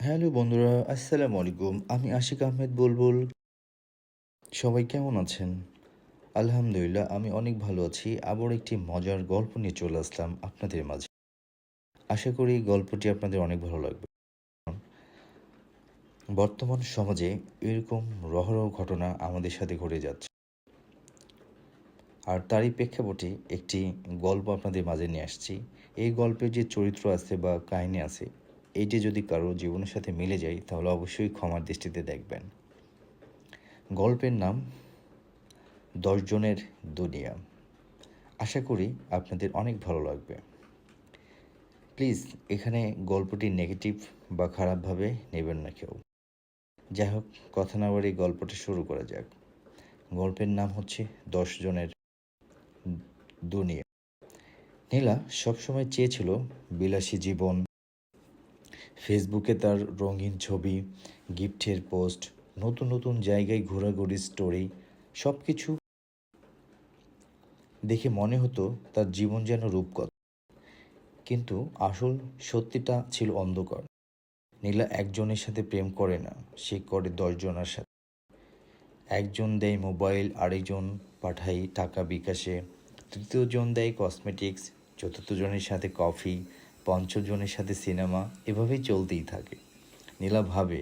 Hello বন্ধুরা, আসসালামু আলাইকুম। আমি আশিক আহমেদ বুলবুল। সবাই কেমন আছেন? আলহামদুলিল্লাহ, আমি অনেক ভালো আছি। আবার একটি মজার গল্প নিয়ে চলে আসলাম আপনাদের মাঝে। আশা করি গল্পটি আপনাদের অনেক ভালো লাগবে। বর্তমান সমাজে এরকম রহরহ ঘটনা আমাদের সাথে ঘটে যাচ্ছে। আর তারই প্রেক্ষাপটে একটি গল্প আপনাদের মাঝে নিয়ে আসছি। এই গল্পের যে চরিত্র আছে বা কাহিনী আছে, এইটি যদি কারো জীবনের সাথে মিলে যায় তাহলে অবশ্যই ক্ষমার দৃষ্টিতে দেখবেন। গল্পের নাম 10 জনের দুনিয়া। আশা করি আপনাদের অনেক ভালো লাগবে। প্লিজ এখানে গল্পটি নেগেটিভ বা খারাপভাবে নেবেন না কেউ। যাই হোক, কথা না বাড়িয়ে গল্পটা শুরু করা যাক। গল্পের নাম হচ্ছে 10 জনের দুনিয়া। নীলা সবসময় চেয়েছিল বিলাসী জীবন, ফেসবুকে তার রঙিন ছবি, গিফটের পোস্ট, নতুন নতুন জায়গায় ঘোরাঘুরির স্টোরি, সব কিছু দেখে মনে হতো তার জীবন যেন রূপকথা। কিন্তু আসল সত্যিটা ছিল অন্ধকার। নীলা একজনের সাথে প্রেম করে না, সে করে 10 জনের সাথে। একজন দেয় মোবাইল, আরেকজন পাঠায় টাকা বিকাশে, তৃতীয় জন দেয় কসমেটিক্স, চতুর্থ জনের সাথে কফি, পঞ্চম জনের সাথে সিনেমা, এভাবেই চলতেই থাকে। নীলা ভাবে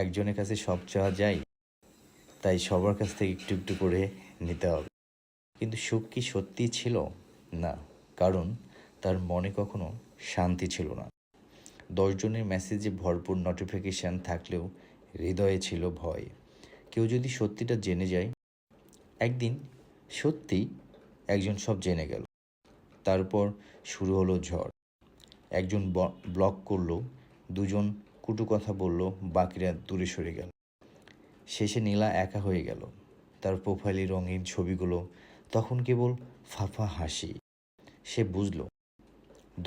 একজনের কাছে সব চাওয়া যায়, তাই সবার কাছ থেকে একটু একটু করে নিতে হবে। কিন্তু সুখ কি সত্যিই ছিল? না, কারণ তার মনে কখনো শান্তি ছিল না। 10 জনের মেসেজে ভরপুর নোটিফিকেশান থাকলেও হৃদয়ে ছিল ভয়। কেউ যদি সত্যিটা জেনে যায়। একদিন সত্যিই একজন সব জেনে গেল। তারপর শুরু হলো ঝড়। একজন ব্লক করলো, দুজন কটু কথা বলল, বাকিরা দূরে সরে গেল। শেষে নীলা একা হয়ে গেল। তার প্রোফাইলে রঙিন ছবিগুলো তখন কেবল ফাঁপা হাসি। সে বুঝল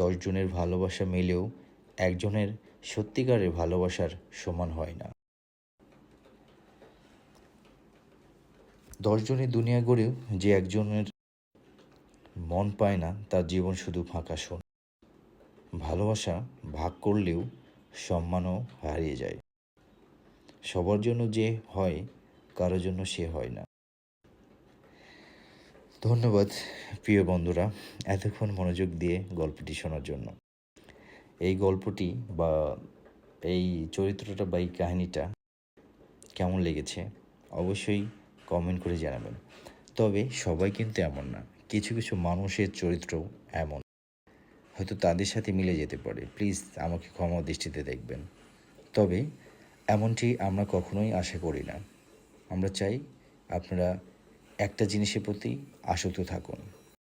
10 জনের ভালোবাসা মিলেও একজনের সত্যিকারের ভালোবাসার সমান হয় না। 10 জনের দুনিয়া গড়েও যে একজনের মন পায় না, তার জীবন শুধু ফাঁকা শোন। ভালোবাসা ভাগ করলেও সম্মানও হারিয়ে যায়। সবার জন্য যে হয়, কারোর জন্য সে হয় না। ধন্যবাদ প্রিয় বন্ধুরা, এতক্ষণ মনোযোগ দিয়ে গল্পটি শোনার জন্য। এই গল্পটি বা এই চরিত্রটা বা এই কাহিনীটা কেমন লেগেছে অবশ্যই কমেন্ট করে জানাবেন। তবে সবাই কিন্তু এমন না, কিছু কিছু মানুষের চরিত্রও এমন, হয়তো তাদের সাথে মিলে যেতে পারে। প্লিজ আমাকে ক্ষমা দৃষ্টিতে দেখবেন। তবে এমনটি আমরা কখনোই আশা করি না। আমরা চাই আপনারা একটা জিনিসের প্রতি আসক্ত থাকুন।